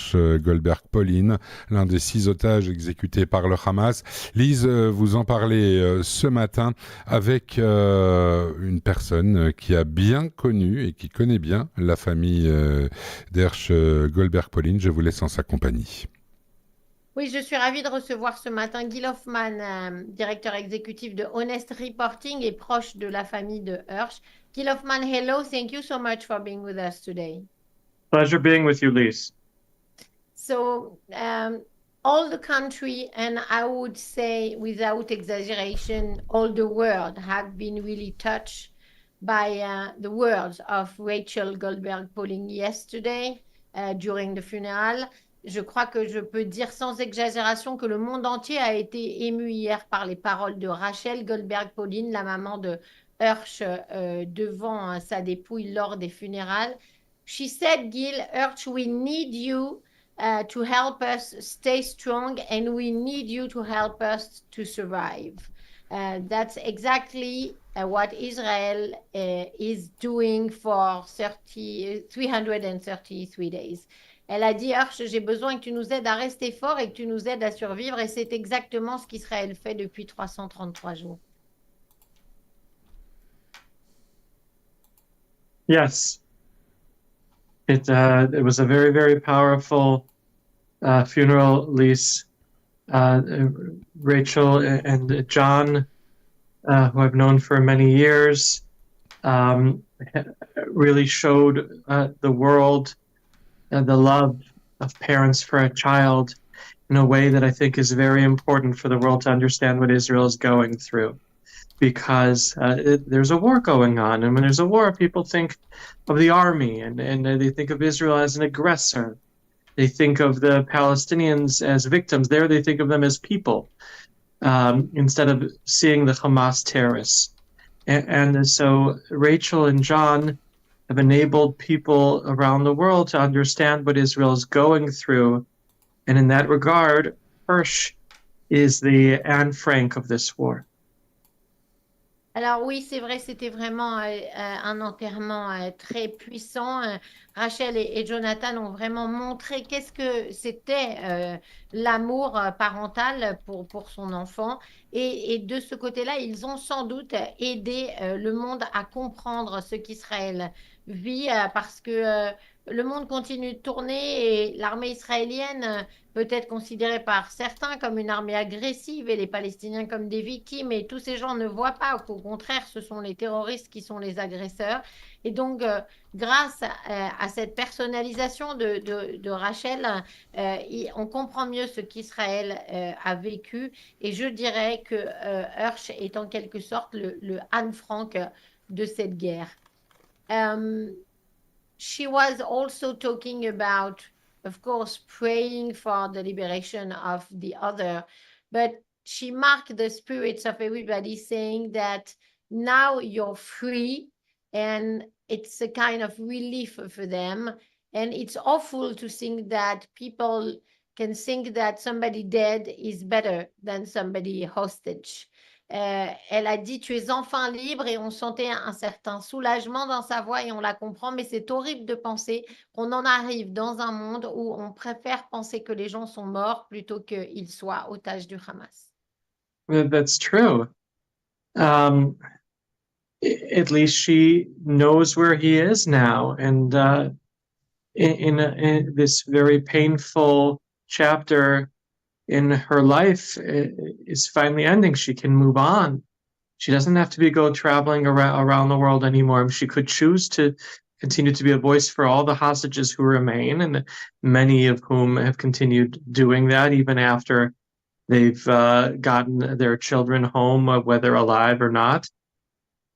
proche, Goldberg Polin, l'un des 6 otages exécutés par le Hamas. Lise, vous en parlez ce matin avec une personne qui a bien connu et qui connaît bien la famille d'Hersch Goldberg Polin. Je vous laisse en sa compagnie. Oui, je suis ravie de recevoir ce matin Gil Hoffmann, directeur exécutif de Honest Reporting et proche de la famille de Hersch. Gil Hoffmann, hello. Thank you so much for being with us today. Pleasure being with you, Lise. So, all the country, and I would say without exaggeration, all the world have been really touched by the words of Rachel Goldberg Polin yesterday during the funeral. Je crois que je peux dire sans exagération que le monde entier a été ému hier par les paroles de Rachel Goldberg Polin, la maman de Hersch, devant sa dépouille lors des funérailles. She said, Gil, Hersch, we need you to help us stay strong, and we need you to help us to survive. That's exactly what Israel is doing for 333 days. Elle a dit, Hersch, j'ai besoin que tu nous aides à rester fort et que tu nous aides à survivre. Et c'est exactement ce qu'Israël fait depuis 333 jours. Yes. It was a very, very powerful funeral, Lise. Rachel and John, who I've known for many years, really showed the world the love of parents for a child in a way that I think is very important for the world to understand what Israel is going through. Because there's a war going on, and when there's a war, people think of the army, and they think of Israel as an aggressor. They think of the Palestinians as victims. There, they think of them as people, instead of seeing the Hamas terrorists. And so Rachel and John have enabled people around the world to understand what Israel is going through. And in that regard, Hersch is the Anne Frank of this war. Alors oui, c'est vrai, c'était vraiment un enterrement très puissant. Rachel et Jonathan ont vraiment montré qu'est-ce que c'était l'amour parental pour son enfant. Et de ce côté-là, ils ont sans doute aidé le monde à comprendre ce qu'Israël vit parce que le monde continue de tourner et l'armée israélienne peut être considérée par certains comme une armée agressive et les Palestiniens comme des victimes. Et tous ces gens ne voient pas qu'au contraire, ce sont les terroristes qui sont les agresseurs. Et donc, grâce à cette personnalisation de Rachel, on comprend mieux ce qu'Israël a vécu. Et je dirais que Hersch est en quelque sorte le Anne Frank de cette guerre. She was also talking about, of course, praying for the liberation of the other, but she marked the spirits of everybody, saying that now you're free, and it's a kind of relief for them. And it's awful to think that people can think that somebody dead is better than somebody hostage. Elle a dit, tu es enfin libre, et on sentait un certain soulagement dans sa voix et on la comprend, mais c'est horrible de penser qu'on en arrive dans un monde où on préfère penser que les gens sont morts plutôt qu'ils soient otages du Hamas. That's true. At least she knows where he is now, and in this very painful chapter in her life is finally ending. She can move on. She doesn't have to go traveling around the world anymore. She could choose to continue to be a voice for all the hostages who remain, and many of whom have continued doing that even after they've gotten their children home, whether alive or not.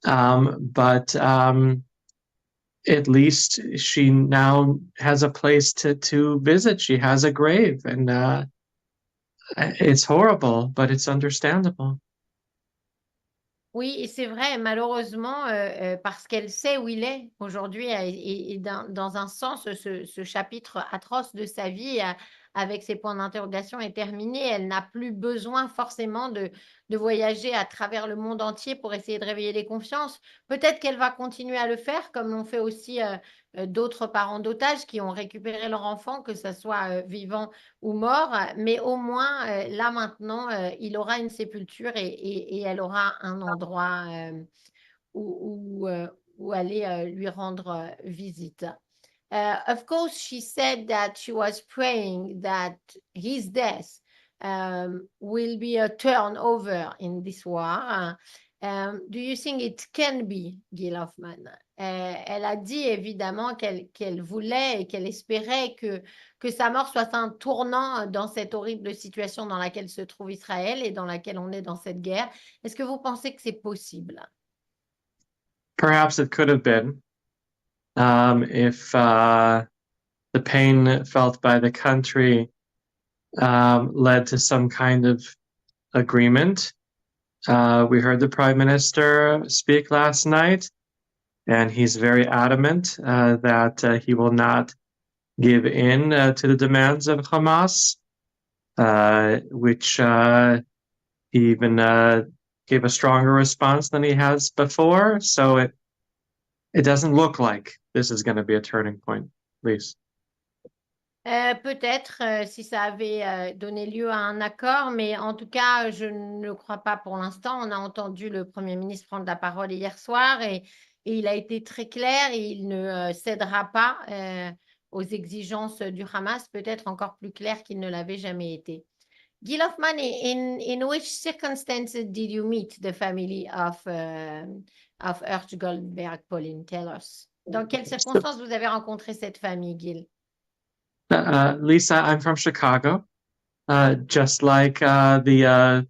But at least she now has a place to visit. She has a grave, and it's horrible, but it's understandable. Oui, et c'est vrai, malheureusement, parce qu'elle sait où il est aujourd'hui, et dans un sens, ce chapitre atroce de sa vie avec ses points d'interrogation est terminée. Elle n'a plus besoin forcément de voyager à travers le monde entier pour essayer de réveiller les consciences. Peut-être qu'elle va continuer à le faire, comme l'ont fait aussi d'autres parents d'otages qui ont récupéré leur enfant, que ce soit vivant ou mort. Mais au moins, là maintenant, il aura une sépulture et elle aura un endroit où aller lui rendre visite. Of course, she said that she was praying that his death will be a turnover in this war. Do you think it can be, Gil Hoffmann? Elle a dit évidemment qu'elle voulait et qu'elle espérait que sa mort soit un tournant dans cette horrible situation dans laquelle se trouve Israël et dans laquelle on est dans cette guerre. Est-ce que vous pensez que c'est possible? Perhaps it could have been if the pain felt by the country led to some kind of agreement. We heard the Prime Minister speak last night, and he's very adamant that he will not give in to the demands of Hamas, which he even gave a stronger response than he has before. So it doesn't look like this is going to be a turning point, at least. Peut-être si ça avait donné lieu à un accord, mais en tout cas, je ne le crois pas pour l'instant. On a entendu le Premier ministre prendre la parole hier soir et il a été très clair et il ne cédera pas aux exigences du Hamas, peut-être encore plus clair qu'il ne l'avait jamais été. Gil Hoffmann, in which circumstances did you meet the family of Goldberg Polin? Tell us. Dans quelles circonstances vous avez rencontré cette famille, Gil? Lisa, I'm from Chicago, just like John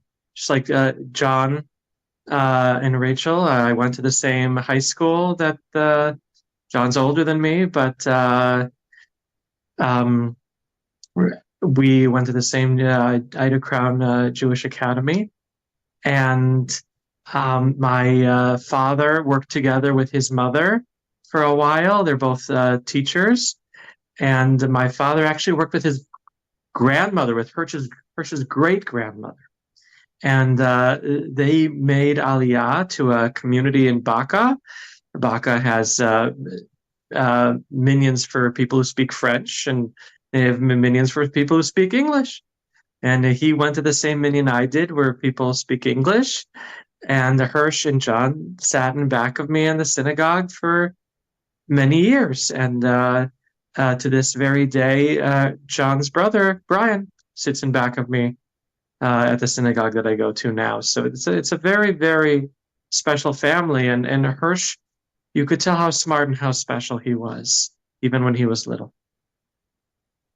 and Rachel. I went to the same high school that John's older than me, but we went to the same Ida Crown Jewish Academy, and my father worked together with his mother for a while. They're both teachers. And my father actually worked with his grandmother, with Hirsch's great-grandmother. And they made Aliyah to a community in Baka. Baka has minions for people who speak French, and they have minions for people who speak English. And he went to the same minion I did, where people speak English. And Hirsch and John sat in back of me in the synagogue for many years. And to this very day, John's brother, Brian, sits in back of me at the synagogue that I go to now. So it's a very, very special family. And Hirsch, you could tell how smart and how special he was, even when he was little.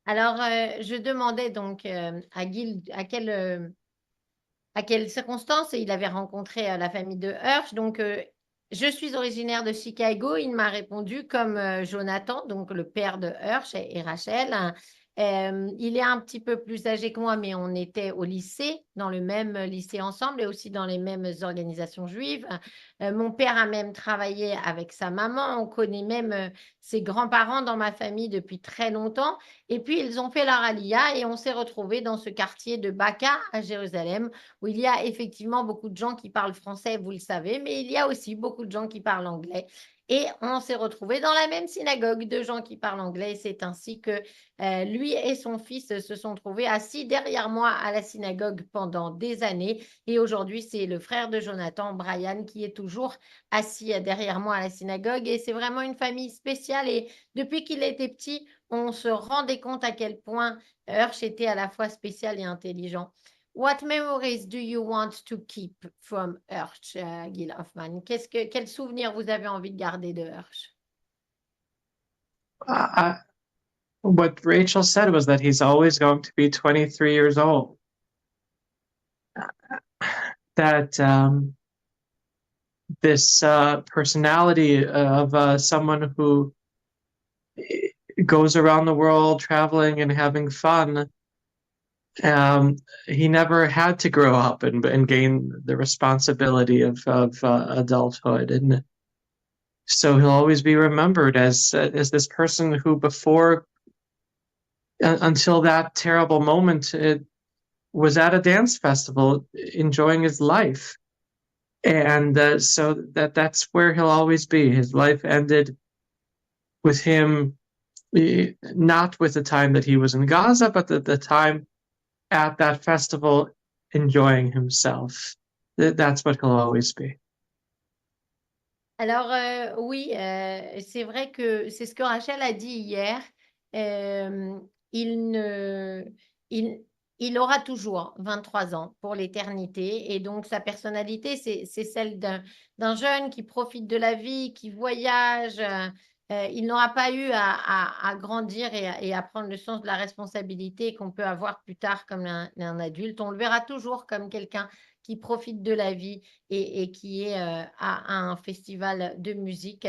Alors, je demandais donc à Gil à quelles circonstances il avait rencontré la famille de Hirsch. Donc, je suis originaire de Chicago. Il m'a répondu comme Jonathan, donc le père de Hirsch et Rachel. Il est un petit peu plus âgé que moi, mais on était au lycée, dans le même lycée ensemble et aussi dans les mêmes organisations juives. Mon père a même travaillé avec sa maman. On connaît même ses grands-parents dans ma famille depuis très longtemps. Et puis, ils ont fait leur aliyah et on s'est retrouvés dans ce quartier de Baka à Jérusalem, où il y a effectivement beaucoup de gens qui parlent français, vous le savez, mais il y a aussi beaucoup de gens qui parlent anglais. Et on s'est retrouvés dans la même synagogue de gens qui parlent anglais. C'est ainsi que lui et son fils se sont trouvés assis derrière moi à la synagogue pendant des années. Et aujourd'hui, c'est le frère de Jonathan, Brian, qui est toujours assis derrière moi à la synagogue. Et c'est vraiment une famille spéciale. Et depuis qu'il était petit, on se rendait compte à quel point Hirsch était à la fois spécial et intelligent. What memories do you want to keep from Hirsch, Gil Hoffmann? Quel souvenir vous avez envie de garder de Hirsch? What Rachel said was that he's always going to be 23 years old. That this personality of someone who goes around the world traveling and having fun, he never had to grow up and gain the responsibility of adulthood, and so he'll always be remembered as this person who, before until that terrible moment, it was at a dance festival enjoying his life. And so that's where he'll always be. His life ended with him, not with the time that he was in Gaza, but the time at that festival enjoying himself. That's what he'll always be. Alors, oui, c'est vrai que c'est ce que Rachel a dit hier. Il ne, il aura toujours 23 ans pour l'éternité. Et donc, sa personnalité, c'est celle d'un jeune qui profite de la vie, qui voyage. Il n'aura pas eu à grandir et à prendre le sens de la responsabilité qu'on peut avoir plus tard comme un adulte. On le verra toujours comme quelqu'un qui profite de la vie et qui est à un festival de musique.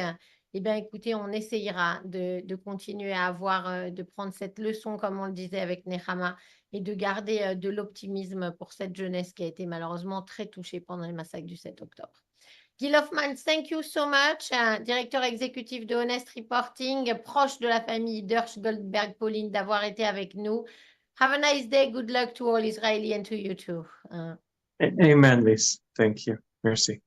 Eh bien, écoutez, on essayera de continuer à avoir, de prendre cette leçon, comme on le disait avec Nehama, et de garder de l'optimisme pour cette jeunesse qui a été malheureusement très touchée pendant le massacre du 7 octobre. Gil Hoffmann, thank you so much. Directeur exécutif de Honest Reporting, proche de la famille Goldberg Polin, d'avoir été avec nous. Have a nice day. Good luck to all Israeli and to you too. Amen, Lise. Thank you. Merci.